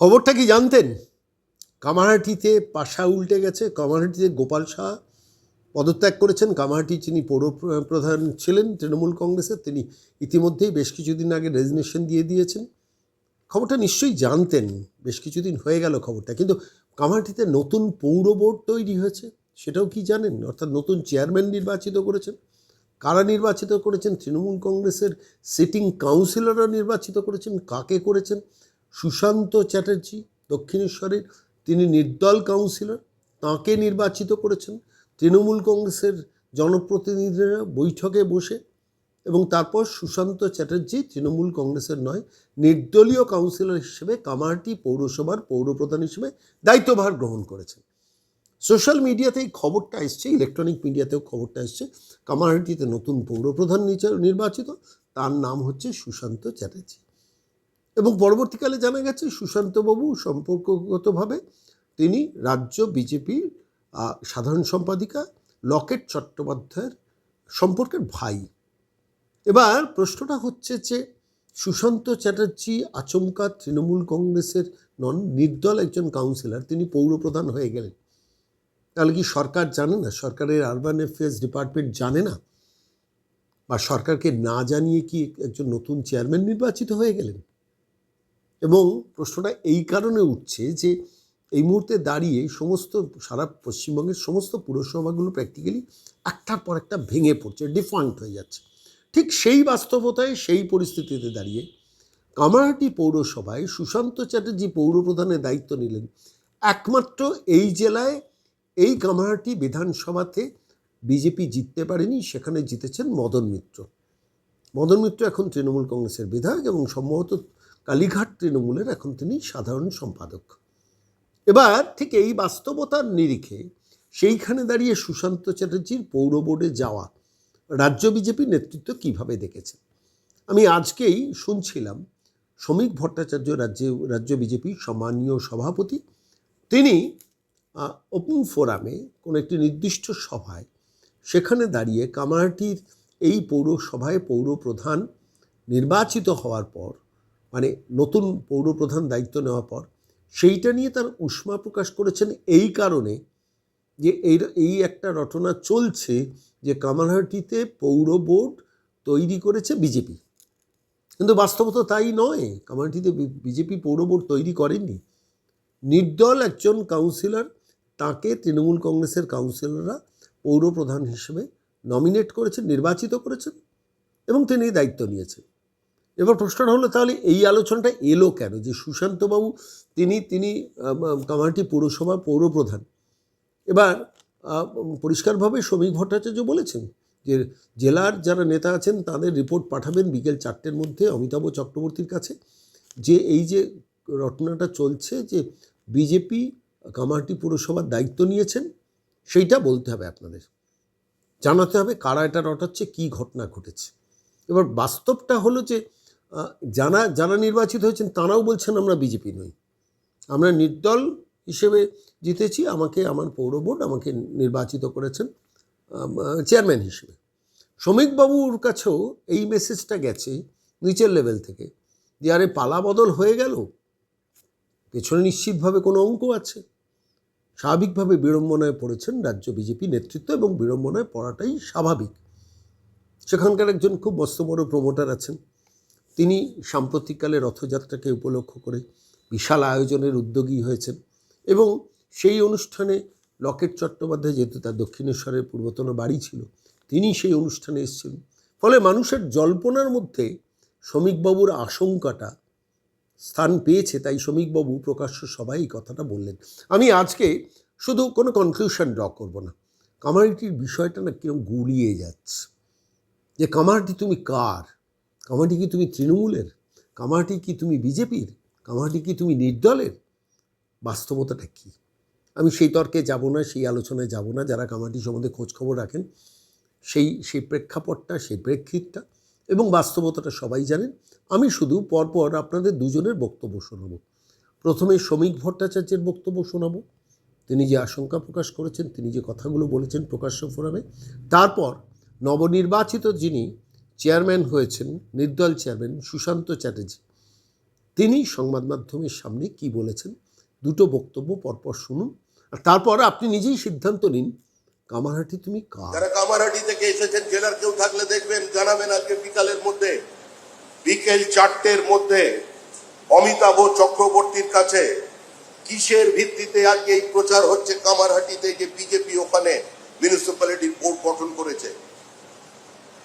খবরটা কি জানতেন? কামারহাটিতে পাশা উল্টে গেছে। কামারহাটিতে গোপাল সাহা পদত্যাগ করেছেন। কামারহাটি যিনি পৌর প্রধান ছিলেন তৃণমূল কংগ্রেসের, তিনি ইতিমধ্যেই বেশ কিছুদিন আগে রেজিগনেশন দিয়ে দিয়েছেন। খবরটা নিশ্চয়ই জানতেন, বেশ কিছুদিন হয়ে গেল খবরটা। কিন্তু কামারহাটিতে নতুন পৌর বোর্ড তৈরি হয়েছে, সেটাও কি জানেন? অর্থাৎ নতুন চেয়ারম্যান নির্বাচিত করেছেন। কারা নির্বাচিত করেছেন? তৃণমূল কংগ্রেসের সিটিং কাউন্সিলররা নির্বাচিত করেছেন। কাকে করেছেন? সুশান্ত চ্যাটার্জি দক্ষিণেশ্বরের, তিনি নির্দল কাউন্সিলর, তাঁকে নির্বাচিত করেছেন তৃণমূল কংগ্রেসের জনপ্রতিনিধিরা বৈঠকে বসে। এবং তারপর সুশান্ত চ্যাটার্জি তৃণমূল কংগ্রেসের নয়, নির্দলীয় কাউন্সিলর হিসেবে কামারহাটি পৌরসভার পৌরপ্রধান হিসেবে দায়িত্বভার গ্রহণ করেছেন। সোশ্যাল মিডিয়াতে এই খবরটা এসছে, ইলেকট্রনিক মিডিয়াতেও খবরটা এসছে। কামারহাটিতে নতুন পৌরপ্রধান নির্বাচিত, তার নাম হচ্ছে সুশান্ত চ্যাটার্জি। এবং পরবর্তীকালে জানা গেছে সুশান্তবাবু সম্পর্কগতভাবে তিনি রাজ্য বিজেপির সাধারণ সম্পাদিকা লকেট চট্টোপাধ্যায়ের সম্পর্কের ভাই। এবার প্রশ্নটা হচ্ছে যে সুশান্ত চ্যাটার্জি আচমকা তৃণমূল কংগ্রেসের নন, নির্দল একজন কাউন্সিলর, তিনি পৌরপ্রধান হয়ে গেলেন। তাহলে কি সরকার জানে না? সরকারের আরবান অ্যাফেয়ার্স ডিপার্টমেন্ট জানে না? বা সরকারকে না জানিয়ে কি একজন নতুন চেয়ারম্যান নির্বাচিত হয়ে গেলেন? এবং প্রশ্নটা এই কারণে উঠছে যে এই মুহূর্তে দাঁড়িয়ে সারা পশ্চিমবঙ্গের সমস্ত পুরসভাগুলো প্র্যাকটিক্যালি একটার পর একটা ভেঙে পড়ছে, ডিফাঙ্ক্ট হয়ে যাচ্ছে। ঠিক সেই বাস্তবতায়, সেই পরিস্থিতিতে দাঁড়িয়ে কামারহাটি পৌরসভায় সুশান্ত চ্যাটার্জি পৌরপ্রধানের দায়িত্ব নিলেন। একমাত্র এই জেলায়, এই কামারহাটি বিধানসভাতে বিজেপি জিততে পারেনি, সেখানে জিতেছেন মদন মিত্র। মদন মিত্র এখন তৃণমূল কংগ্রেসের বিধায়ক এবং সম্ভবত কালীঘাট তৃণমূলের এখন তিনি সাধারণ সম্পাদক। এবার ঠিক এই বাস্তবতার নিরিখে সেইখানে দাঁড়িয়ে সুশান্ত চ্যাটার্জির পৌর বোর্ডে যাওয়া রাজ্য বিজেপির নেতৃত্ব কিভাবে দেখেছে। আমি আজকেই শুনছিলাম শ্রমিক ভট্টাচার্য, রাজ্য বিজেপির সম্মানীয় সভাপতি, তিনি ওপেন ফোরামে কোনো একটি নির্দিষ্ট সভায় সেখানে দাঁড়িয়ে কামারহাটির এই পৌরসভায় পৌরপ্রধান নির্বাচিত হওয়ার পর, মানে নতুন পৌরপ্রধান দায়িত্ব নেওয়ার পর, সেইটা নিয়ে তার উষ্মা প্রকাশ করেছেন এই কারণে যে এই একটা রটনা চলছে যে কামারহাটিতে পৌর বোর্ড তৈরি করেছে বিজেপি। কিন্তু বাস্তবতা তাই নয়। কামারহাটিতে বিজেপি পৌর বোর্ড তৈরি করেনি। নির্দল একজন কাউন্সিলর, তাকে তৃণমূল কংগ্রেসের কাউন্সিলররা পৌরপ্রধান হিসেবে নমিনেট করেছেন, নির্বাচিত করেছেন এবং তিনি দায়িত্ব নিয়েছেন। এবার প্রশ্নটা হলো, তাহলে এই আলোচনাটা এলো কেন যে সুশান্তবাবু তিনি কামারহাটি পৌরসভার পৌরপ্রধান। এবার পরিষ্কারভাবে শ্রমিক ভট্টাচার্য বলেছেন যে জেলার যারা নেতা আছেন তাদের রিপোর্ট পাঠাবেন বিকেল 4টের মধ্যে অমিতাভ চক্রবর্তীর কাছে, যে এই যে রটনাটা চলছে যে বিজেপি কামারহাটি পৌরসভার দায়িত্ব নিয়েছেন, সেইটা বলতে হবে, আপনাদের জানাতে হবে কারা এটা রটাচ্ছে, কী ঘটনা ঘটেছে। এবার বাস্তবটা হলো যে যারা নির্বাচিত হয়েছেন তারাও বলছেন আমরা বিজেপি নই, আমরা নির্দল হিসেবে জিতেছি, আমার পৌর বোর্ড আমাকে নির্বাচিত করেছেন চেয়ারম্যান হিসেবে। শ্রমিকবাবুর কাছেও এই মেসেজটা গেছে নিচের লেভেল থেকে যে আরে পালা বদল হয়ে গেল, পেছনে নিশ্চিতভাবে কোনো অঙ্ক আছে। স্বাভাবিকভাবে বিড়ম্বনায় পড়েছেন রাজ্য বিজেপি নেতৃত্ব এবং বিড়ম্বনায় পড়াটাই স্বাভাবিক। সেখানকার একজন খুব মস্ত বড় প্রমোটার আছেন, তিনি সাম্প্রতিককালে রথযাত্রাকে উপলক্ষ করে বিশাল আয়োজনের উদ্যোগী হয়েছেন এবং সেই অনুষ্ঠানে লকেট চট্টোপাধ্যায়, যেহেতু তার দক্ষিণেশ্বরের পূর্বতন বাড়ি ছিল, তিনি সেই অনুষ্ঠানে এসেছিলেন। ফলে মানুষের জল্পনার মধ্যে শ্রমিকবাবুর আশঙ্কাটা স্থান পেয়েছে, তাই শ্রমিকবাবু প্রকাশ্য সবাই এই কথাটা বললেন। আমি আজকে শুধু কোনো কনক্লুশন ড্র করব না, কামারহাটির বিষয়টা না কিরকম গুলিয়ে যাচ্ছে, যে কামারহাটি তুমি কার? কামারহাটি কি তুমি তৃণমূলের? কামারহাটি কি তুমি বিজেপির? কামারহাটি কি তুমি নির্দলের? বাস্তবতাটা কী? আমি সেই তর্কে যাব না, সেই আলোচনায় যাব না। যারা কামারহাটি সম্বন্ধে খোঁজখবর রাখেন সেই প্রেক্ষাপটটা, সেই প্রেক্ষিতটা এবং বাস্তবতাটা সবাই জানেন। আমি শুধু পরপর আপনাদের দুজনের বক্তব্য শোনাব। প্রথমে শ্রমিক ভট্টাচার্যের বক্তব্য শোনাব, তিনি যে আশঙ্কা প্রকাশ করেছেন, তিনি যে কথাগুলো বলেছেন প্রকাশ্য ফোরামে। তারপর নবনির্বাচিত যিনি চেয়ারম্যান হয়েছেন, নির্দল চেয়ারম্যান সুশান্ত চ্যাটার্জি, তিনি সংবাদ মাধ্যমের সামনে কি বলেছেন দুটো বক্তব্য পরপর শুনুন, আর তারপর আপনি নিজেই সিদ্ধান্ত নিন কামারহাটি তুমি কার। যারা কামারহাটি থেকে এসেছেন জেলার কেউ থাকলে দেখবেন, জানাবেন আজকে বিকালের মধ্যে, বিকেল 4টের মধ্যে অমিতাভ চক্রবর্তীর কাছে কিসের ভিত্তিতে আজকে এই প্রচার হচ্ছে কামারহাটিতে যে বিজেপি ওখানে মিউনিসিপ্যালিটির বোর্ড গঠন করেছে,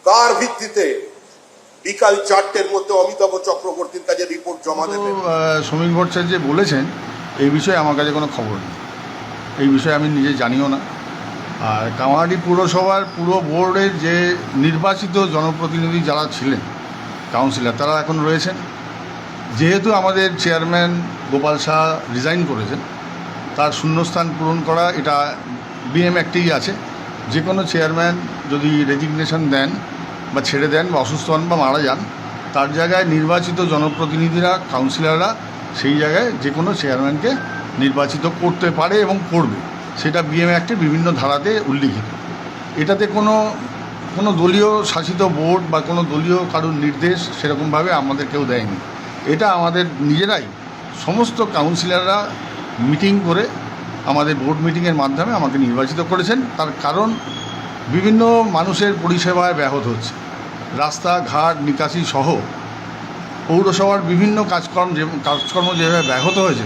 কার ভিত্তিতে বিকাল 4টের মধ্যে অমিতাভ চক্রবর্তীর কাছে রিপোর্ট জমা দেবেন। সমীর ভট্টাচার্য যে বলেছেন এই বিষয়ে আমার কাছে কোনো খবর নেই, এই বিষয়ে আমি নিজে জানিও না। আর কামারহাটি পুরসভার পুরো বোর্ডের যে নির্বাচিত জনপ্রতিনিধি যারা ছিলেন কাউন্সিলর, তারা এখন রয়েছেন। যেহেতু আমাদের চেয়ারম্যান গোপাল শাহ রিজাইন করেছেন, তার শূন্যস্থান পূরণ করা এটা বিএম অ্যাক্টেই আছে। যে কোনো চেয়ারম্যান যদি রেজিগনেশন দেন বা ছেড়ে দেন বা অসুস্থ হন বা মারা যান, তার জায়গায় নির্বাচিত জনপ্রতিনিধিরা কাউন্সিলররা সেই জায়গায় যে কোনো চেয়ারম্যানকে নির্বাচিত করতে পারে এবং করবে, সেটা বিএম অ্যাক্টের বিভিন্ন ধারাতে উল্লিখিত। এটাতে কোনো দলীয় শাসিত বোর্ড বা কোনো দলীয় কারোর নির্দেশ সেরকমভাবে আমাদের কেউ দেয়নি। এটা আমাদের নিজেরাই সমস্ত কাউন্সিলররা মিটিং করে আমাদের বোর্ড মিটিংয়ের মাধ্যমে আমাকে নির্বাচিত করেছেন। তার কারণ বিভিন্ন মানুষের পরিষেবায় ব্যাহত হচ্ছে, রাস্তাঘাট নিকাশি সহ পৌরসভার বিভিন্ন কাজকর্ম যেভাবে ব্যাহত হয়েছে,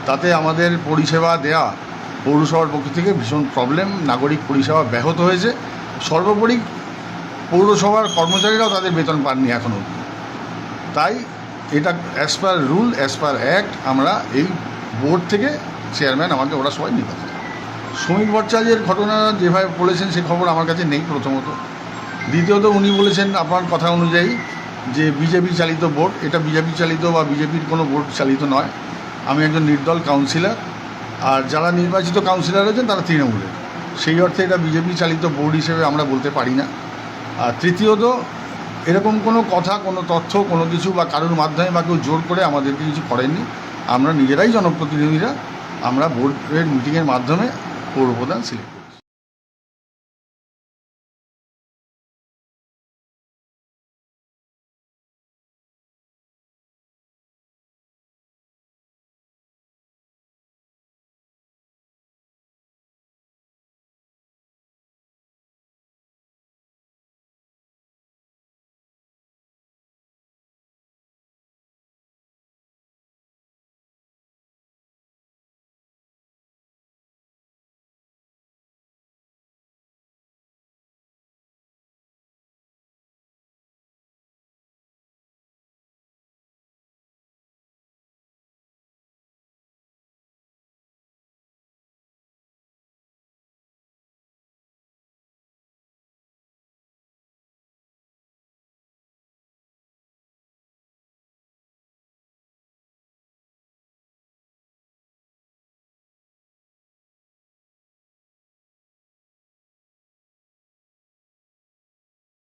তাতে আমাদের পরিষেবা দেয়া পৌরসভার পক্ষ থেকে ভীষণ প্রবলেম, নাগরিক পরিষেবা ব্যাহত হয়েছে। সর্বোপরি পৌরসভার কর্মচারীরাও তাদের বেতন পাননি এখনও। তাই এটা as per rule, as per act আমরা এই বোর্ড থেকে চেয়ারম্যান আমাকে ওরা সবাই নির্বাচিত। সমীর ভট্টাচার্যের ঘটনা যেভাবে বলেছেন সে খবর আমার কাছে নেই প্রথমত। দ্বিতীয়ত উনি বলেছেন আপনার কথা অনুযায়ী যে বিজেপি চালিত বোর্ড, এটা বিজেপি চালিত বা বিজেপির কোনো বোর্ড চালিত নয়। আমি একজন নির্দল কাউন্সিলর, আর যারা নির্বাচিত কাউন্সিলর হয়েছেন তারা তৃণমূলের, সেই অর্থে এটা বিজেপি চালিত বোর্ড হিসেবে আমরা বলতে পারি না। আর তৃতীয়ত এরকম কোনো কথা, কোনো তথ্য, কোনো কিছু বা কারোর মাধ্যমে বা কেউ জোর করে আমাদেরকে কিছু করেননি। আমরা নিজেরাই জনপ্রতিনিধিরা আমরা বোর্ডের মিটিংয়ের মাধ্যমে পৌরপ্রধান সিলেক্ট